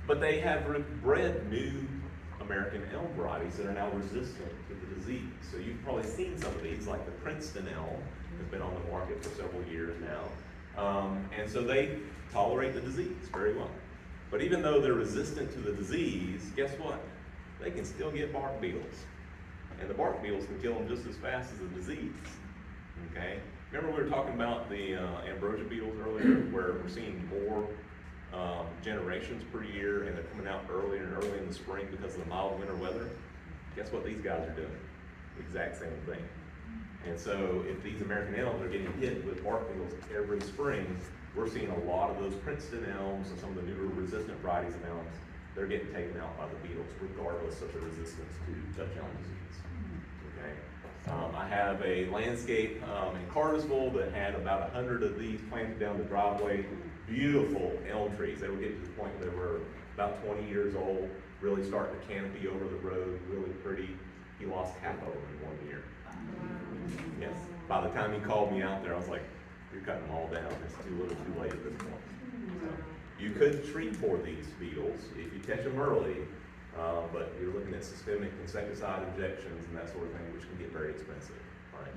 But they have bred new American elm varieties that are now resistant to the disease. So you've probably seen some of these, like the Princeton elm has been on the market for several years now. And so they tolerate the disease very well. But even though they're resistant to the disease, guess what? They can still get bark beetles. And the bark beetles can kill them just as fast as the disease, okay? Remember we were talking about the ambrosia beetles earlier, where we're seeing more generations per year, and they're coming out early and early in the spring because of the mild winter weather? Guess what these guys are doing? The exact same thing. And so if these American elms are getting hit with bark beetles every spring, we're seeing a lot of those Princeton elms and some of the newer resistant varieties of elms, they're getting taken out by the beetles regardless of the resistance to Dutch elm disease. Okay. I have a landscape in Cartersville that had about 100 of these planted down the driveway. Beautiful elm trees. They were getting to the point where they were about 20 years old, really starting to canopy over the road, really pretty. He lost half of them in 1 year. Yes. By the time he called me out there, I was like, you're cutting them all down. It's too little too late at this point. So you could treat for these beetles if you catch them early, but you're looking at systemic insecticide injections and that sort of thing, which can get very expensive. Right.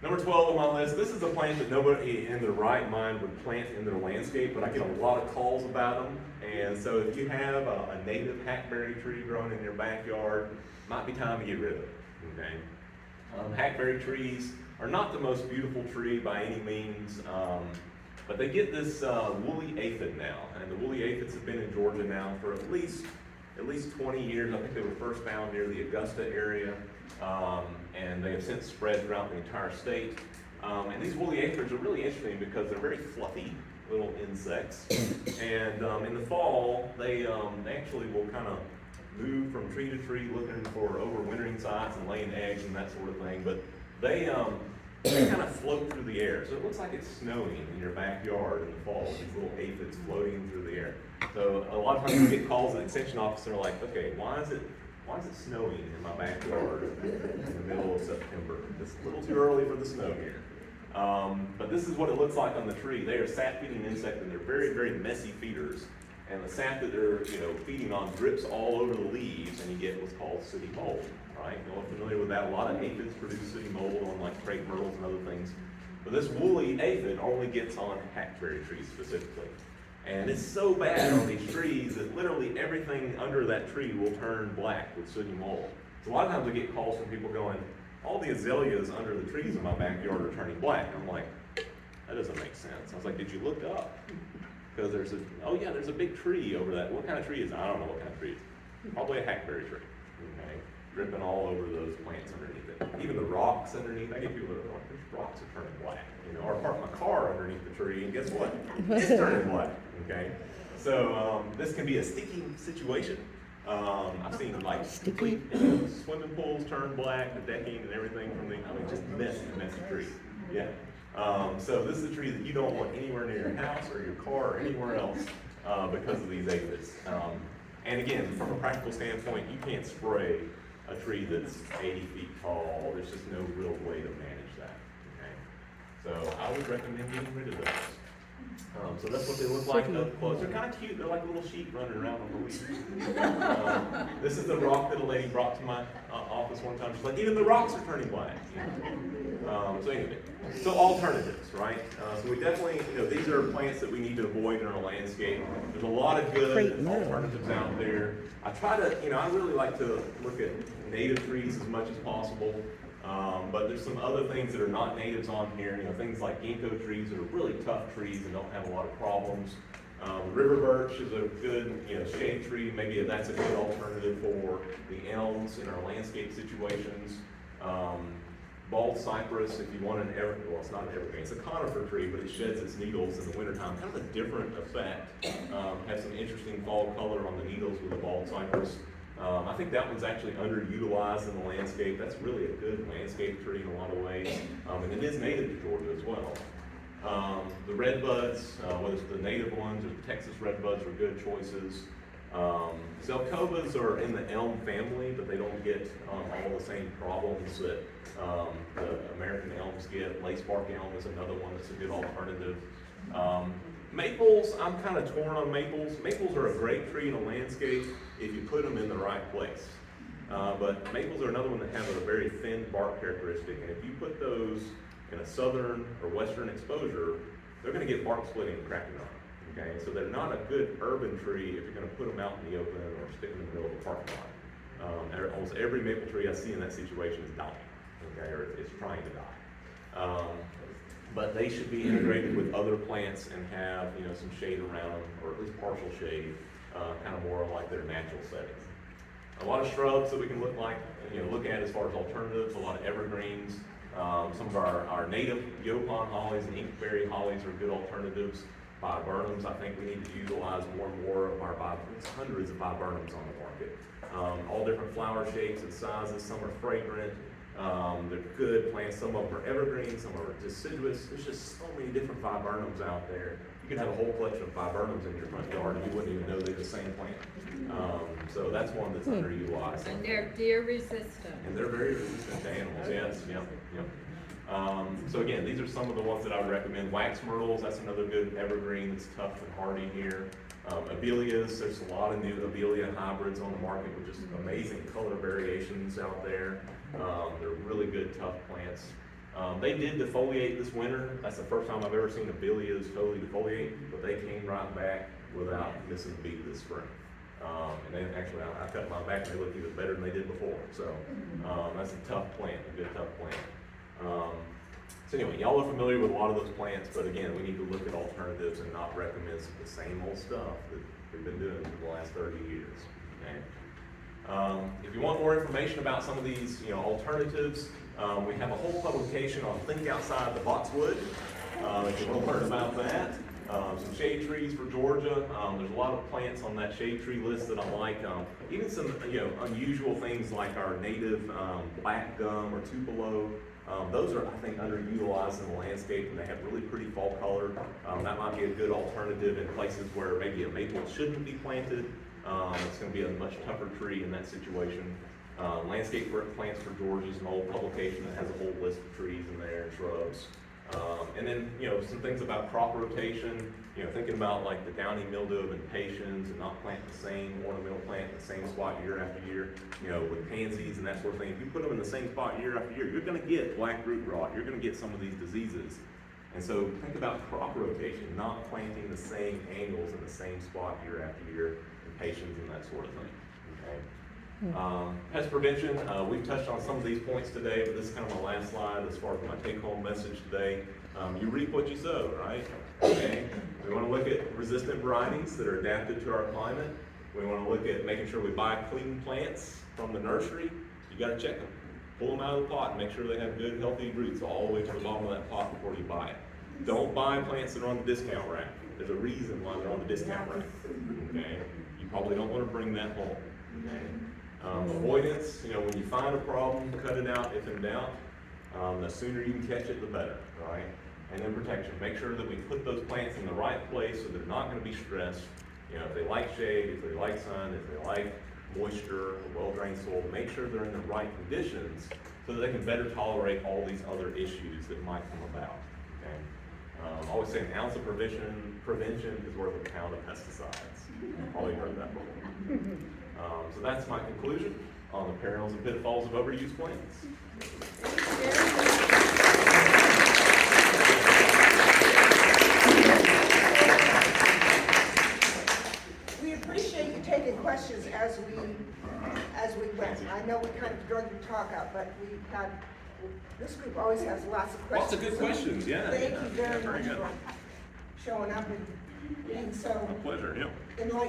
Number 12 on my list, this is a plant that nobody in their right mind would plant in their landscape, but I get a lot of calls about them. And so if you have a native hackberry tree growing in your backyard, might be time to get rid of it, okay? Hackberry trees are not the most beautiful tree by any means, but they get this woolly aphid now. And the woolly aphids have been in Georgia now for at least 20 years. I think they were first found near the Augusta area. And they have since spread throughout the entire state. And these woolly aphids are really interesting because they're very fluffy little insects. And in the fall, they actually will kind of move from tree to tree looking for overwintering sites and laying eggs and that sort of thing. But they kind of float through the air. So it looks like it's snowing in your backyard in the fall, these little aphids floating through the air. So a lot of times you get calls at the extension office and they're like, okay, why is it snowing in my backyard in the middle of September? It's a little too early for the snow here. But this is what it looks like on the tree. They are sap-feeding insects, and they're very, very messy feeders. And the sap that they're feeding on drips all over the leaves, and you get what's called sooty mold. Right? You're familiar with that. A lot of aphids produce sooty mold on like crepe myrtles and other things. But this woolly aphid only gets on hackberry trees specifically. And it's so bad on these trees that literally everything under that tree will turn black with sooty mold. So a lot of times I get calls from people going, all the azaleas under the trees in my backyard are turning black. And I'm like, that doesn't make sense. I was like, did you look up? Because there's a big tree over that. What kind of tree is it? I don't know what kind of tree it is. Probably a hackberry tree. Okay? Dripping all over those plants underneath it. Even the rocks underneath, I get people that are like, these rocks are turning black. Or I park my car underneath the tree, and guess what? It's turning black. Okay, so this can be a sticky situation. I've seen like complete swimming pools turn black, the decking and everything from just messy tree. Yeah. So this is a tree that you don't want anywhere near your house or your car or anywhere else because of these aphids. And again, from a practical standpoint, you can't spray a tree that's 80 feet tall. There's just no real way to manage that. Okay, so I would recommend getting rid of those. So that's what they look like up close. They're kind of cute. They're like little sheep running around on the leaves. This is the rock that a lady brought to my office one time. She's like, even the rocks are turning black. So anyway, so alternatives, right? So we definitely, these are plants that we need to avoid in our landscape. There's a lot of good alternatives out there. I try to, I really like to look at native trees as much as possible. But there's some other things that are not natives on here, things like ginkgo trees that are really tough trees and don't have a lot of problems. River birch is a good, shade tree. Maybe that's a good alternative for the elms in our landscape situations. Bald cypress, if you want it's not an evergreen, it's a conifer tree, but it sheds its needles in the wintertime. Kind of a different effect. Has some interesting fall color on the needles with the bald cypress. I think that one's actually underutilized in the landscape. That's really a good landscape tree in a lot of ways. And it is native to Georgia as well. The red buds, whether it's the native ones or the Texas red buds, are good choices. Zelkovas are in the elm family, but they don't get all the same problems that the American elms get. Lacebark elm is another one that's a good alternative. Maples, I'm kind of torn on maples. Maples are a great tree in a landscape if you put them in the right place. But maples are another one that have a very thin bark characteristic, and if you put those in a southern or western exposure, they're going to get bark splitting and cracking on. Okay, so they're not a good urban tree if you're going to put them out in the open or stick them in the middle of a parking lot. Almost every maple tree I see in that situation is dying, okay, or it's trying to die. But they should be integrated with other plants and have, you know, some shade around them, or at least partial shade, kind of more like their natural setting. A lot of shrubs that we can look at as far as alternatives. A lot of evergreens. Some of our native Yopon hollies and inkberry hollies are good alternatives. Viburnums, I think we need to utilize more and more of our there's hundreds of viburnums on the market. All different flower shapes and sizes. Some are fragrant. They're good plants. Some of them are evergreen. Some are deciduous. There's just so many different viburnums out there. You could have a whole collection of viburnums in your front yard and you wouldn't even know they're the same plant. So that's one that's underutilized. And they're deer resistant. And they're very resistant to animals, yes, yep. So again, these are some of the ones that I would recommend. Wax myrtles, that's another good evergreen that's tough and hardy here. Abelias, there's a lot of new abelia hybrids on the market with just amazing color variations out there. They're really good, tough plants. They did defoliate this winter. That's the first time I've ever seen abelias totally defoliate, but they came right back without missing a beat this spring. And then actually, I cut my back and they look even better than they did before. So that's a tough plant, a good tough plant. So anyway, y'all are familiar with a lot of those plants, but again, we need to look at alternatives and not recommend the same old stuff that we've been doing for the last 30 years. Okay? If you want more information about some of these, alternatives, we have a whole publication on Think Outside the Boxwood. If you want to learn about that. Some shade trees for Georgia. There's a lot of plants on that shade tree list that I like. Even some unusual things like our native black gum or tupelo. Those are, I think, underutilized in the landscape, and they have really pretty fall color. That might be a good alternative in places where maybe a maple shouldn't be planted. It's going to be a much tougher tree in that situation. Landscape Plants for Georgia is an old publication that has a whole list of trees in there and shrubs. And then, some things about crop rotation, thinking about like the downy mildew of impatiens and not planting the same ornamental plant in the same spot year after year, with pansies and that sort of thing. If you put them in the same spot year after year, you're going to get black root rot. You're going to get some of these diseases. And so think about crop rotation, not planting the same annuals in the same spot year after year, impatiens and that sort of thing. Okay. Pest prevention, we've touched on some of these points today, but this is kind of my last slide as far as my take-home message today. You reap what you sow, right? Okay. We want to look at resistant varieties that are adapted to our climate. We want to look at making sure we buy clean plants from the nursery. You got to check them. Pull them out of the pot and make sure they have good, healthy roots all the way to the bottom of that pot before you buy it. Don't buy plants that are on the discount rack. There's a reason why they're on the discount rack. Okay. You probably don't want to bring that home. Okay. Avoidance, when you find a problem, cut it out if in doubt. The sooner you can catch it, the better, right? And then protection. Make sure that we put those plants in the right place so they're not going to be stressed. If they like shade, if they like sun, if they like moisture, well-drained soil, make sure they're in the right conditions so that they can better tolerate all these other issues that might come about, okay? I always say an ounce of prevention is worth a pound of pesticides. Probably heard that before. So that's my conclusion on the perils and pitfalls of overused plants. We appreciate you taking questions as we went. I know we kind of drug the talk out, but this group always has lots of questions. Lots of good questions, yeah. Thank you very Very much good. for showing up and being so My pleasure, yeah. enlightened.